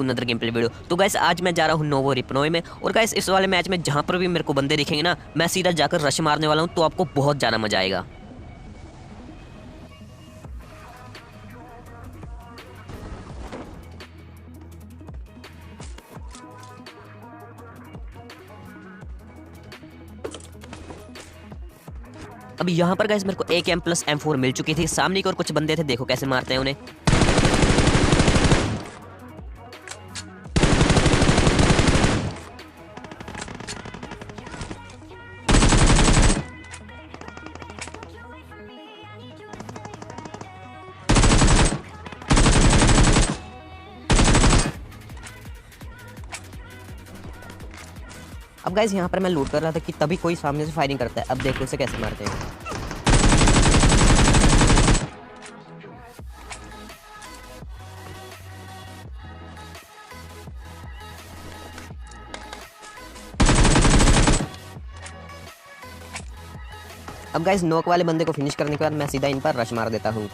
Another game play video. तो guys आज मैं जा रहा हूँ नोवो रिपनोई में, और गाइस इस वाले मैच में जहाँ पर भी मेरे को बंदे दिखेंगे ना, मैं सीधा जाकर रश मारने वाला हूँ, तो आपको बहुत ज़्यादा मजा आएगा। अब यहाँ पर गाइस मेरे को AK प्लस M4 मिल चुकी थी। सामने की और कुछ बंदे थे, देखो कैसे मारते हैं उन्हें। अब गाइस यहाँ पर मैं लूट कर रहा था कि तभी कोई सामने से फायरिंग करता है। अब देखो उसे कैसे मारते हैं। अब गाइस नॉक वाले बंदे को फिनिश करने के बाद मैं सीधा इन पर रश मार देता हूँ।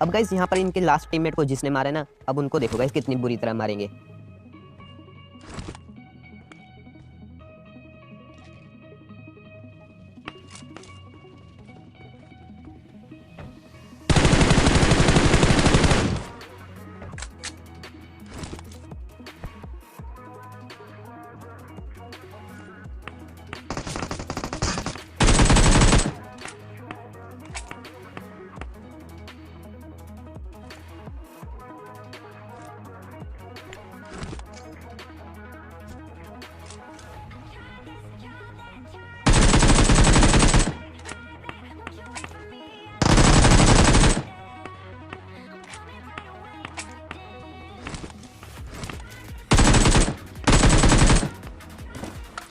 अब गाइस यहाँ पर इनके लास्ट टीममेट को जिसने मारे ना, अब उनको देखो गाइस कितनी बुरी तरह मारेंगे।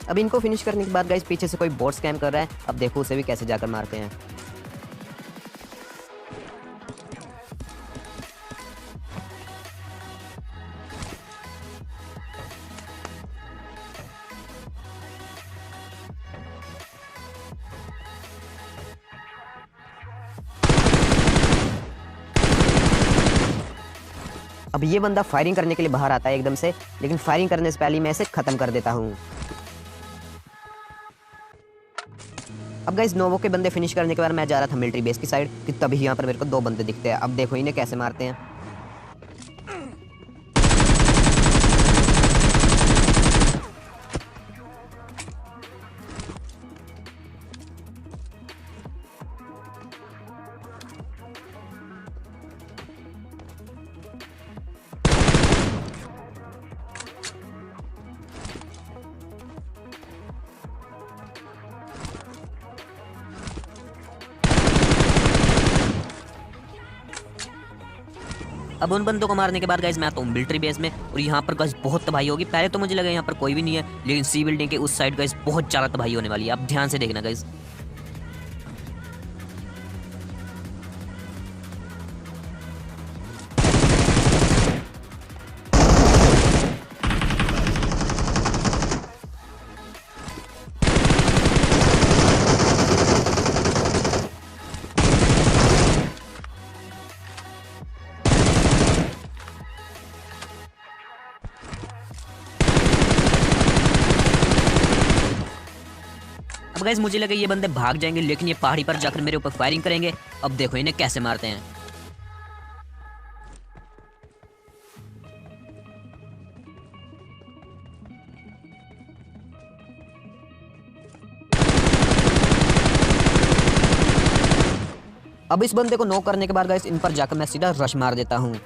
अब इनको फिनिश करने के बाद गाइस पीछे से कोई बॉट स्कैम कर रहा है। अब देखो उसे भी कैसे जाकर मारते हैं। अब ये बंदा फायरिंग करने के लिए बाहर आता है एकदम से, लेकिन फायरिंग करने से पहले मैं इसे खत्म कर देता हूँ। अब गाइस नोवो के बंदे फिनिश करने के बाद मैं जा रहा था मिलिट्री बेस की साइड, कि तभी यहाँ पर मेरे को दो बंदे दिखते हैं। अब देखो इन्हें कैसे मारते हैं। अब उन बंदों को मारने के बाद गाइस मैं आता हूँ मिलिट्री बेस में, और यहाँ पर गाइस बहुत तबाही होगी। पहले तो मुझे लगा यहाँ पर कोई भी नहीं है, लेकिन सी बिल्डिंग के उस साइड गाइस बहुत ज़्यादा तबाही होने वाली है। आप ध्यान से देखना गाइस। अब गाइस मुझे लगा ये बंदे भाग जाएंगे, लेकिन ये पहाड़ी पर जाकर मेरे ऊपर फायरिंग करेंगे। अब देखो इन्हें कैसे मारते हैं। अब इस बंदे को नॉक करने के बाद गाइस इन पर जाकर मैं सीधा रश मार देता हूँ।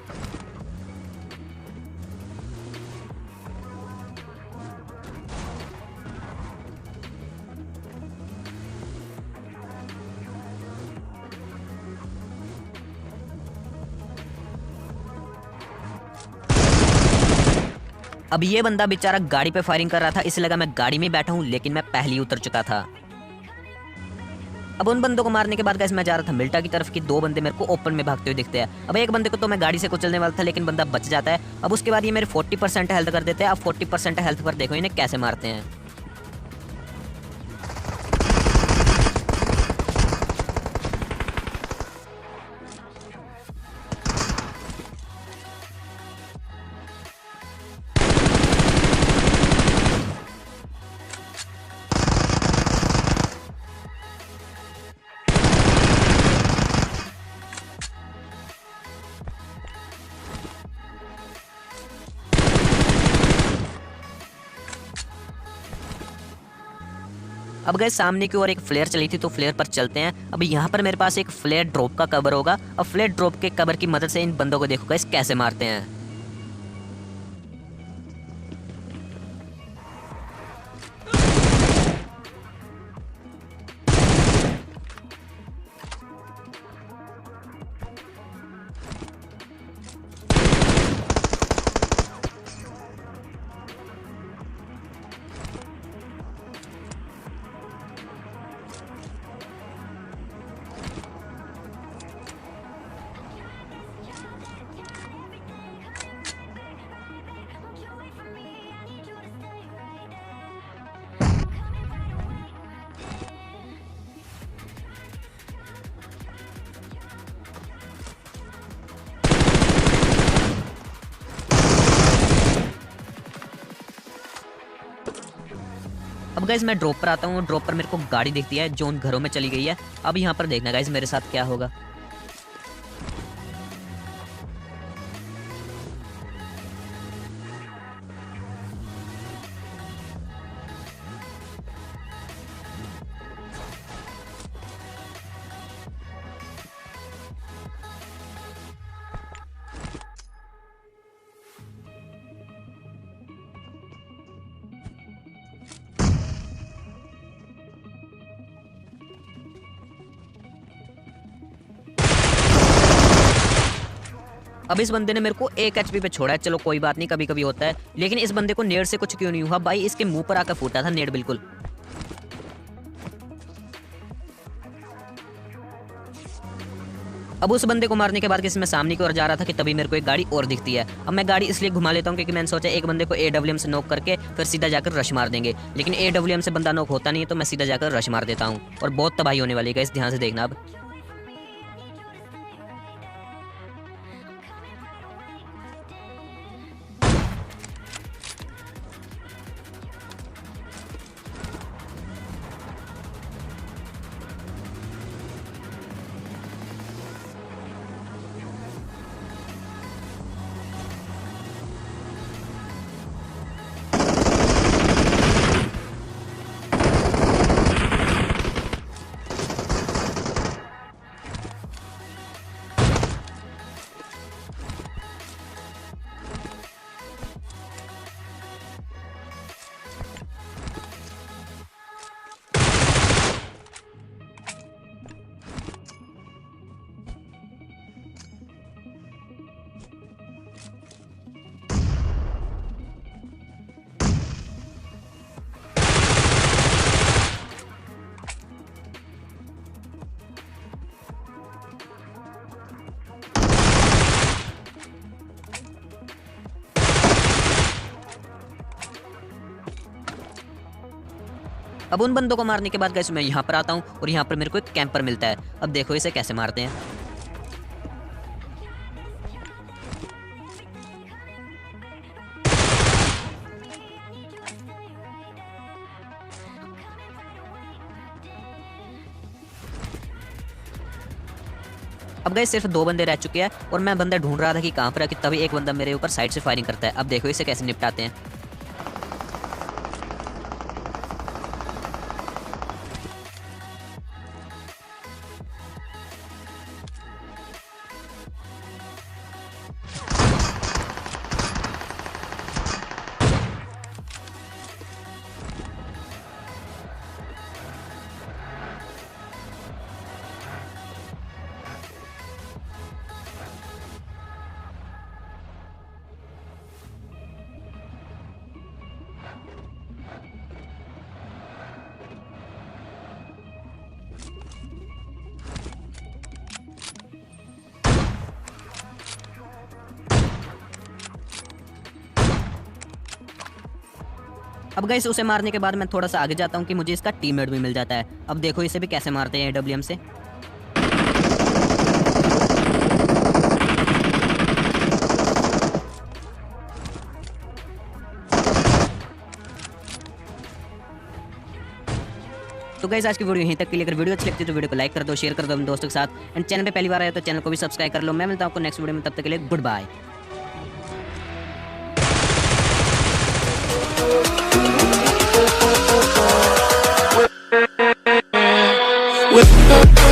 अब ये बंदा बेचारा गाड़ी पे फायरिंग कर रहा था, इसलिए लगा मैं गाड़ी में बैठा हूँ, लेकिन मैं पहले ही उतर चुका था। अब उन बंदों को मारने के बाद गाइस मैं जा रहा था मिल्टा की तरफ, कि दो बंदे मेरे को ओपन में भागते हुए दिखते हैं। अब एक बंदे को तो मैं गाड़ी से कुचलने वाला था, लेकिन बंदा बच जाता है। अब उसके बाद ये मेरे 40% हेल्थ कर देते हैं। अब 40% हेल्थ पर देखो इन्हें कैसे मारते हैं। अब गए सामने की ओर एक फ्लेयर चली थी, तो फ्लेयर पर चलते हैं। अब यहाँ पर मेरे पास एक फ्लेयर ड्रॉप का कवर होगा। अब फ्लेयर ड्रॉप के कवर की मदद से इन बंदों को देखो गाइस कैसे मारते हैं। अब गाइस मैं ड्रॉप पर आता हूँ। ड्रॉप पर मेरे को गाड़ी दिखती है जो उन घरों में चली गई है। अब यहाँ पर देखना गाइस मेरे साथ क्या होगा। अब इस बंदे ने मेरे को 1 एचपी पे छोड़ा है। चलो कोई बात नहीं, कभी कभी होता है। लेकिन इस बंदे को नेड से कुछ क्यों नहीं हुआ भाई, इसके मुंह पर आकर फूटा था नेड बिल्कुल। अब उस बंदे को मारने के बाद किसी मैं सामने की ओर जा रहा था कि तभी मेरे को एक गाड़ी और दिखती है। अब मैं गाड़ी इसलिए घुमा लेता हूँ क्योंकि मैंने सोचा एक बंदे को AWM से नॉक करके फिर सीधा जाकर रश मार देंगे, लेकिन AWM से बंदा नॉक होता नहीं है, तो मैं सीधा जाकर रश मार देता हूँ और बहुत तबाही होने वाली है गाइस, ध्यान से देखना। अब अब उन बंदों को मारने के बाद गाइस मैं यहाँ पर आता हूँ और यहाँ पर मेरे को एक कैंपर मिलता है। अब देखो इसे कैसे मारते हैं। अब गाइस सिर्फ 2 बंदे रह चुके हैं और मैं बंदा ढूंढ रहा था कि कहाँ पर है कि तभी एक बंदा मेरे ऊपर साइड से फायरिंग करता है। अब देखो इसे कैसे निपटाते हैं। अब गाइस उसे मारने के बाद मैं थोड़ा सा आगे जाता हूँ कि मुझे इसका टीममेट भी मिल जाता है। अब देखो इसे भी कैसे मारते हैं AWM से। तो गाइस आज की वीडियो यहीं तक के लिए। अगर वीडियो अच्छी लगती है तो वीडियो को लाइक कर दो, शेयर कर दो अपने दोस्तों के साथ। एंड चैनल पे पहली बार आए तो चैनल को भी सब्सक्राइब कर लो। मैं मिलता हूँ आपको नेक्स्ट वीडियो में, तब तक के लिए गुड बाय। with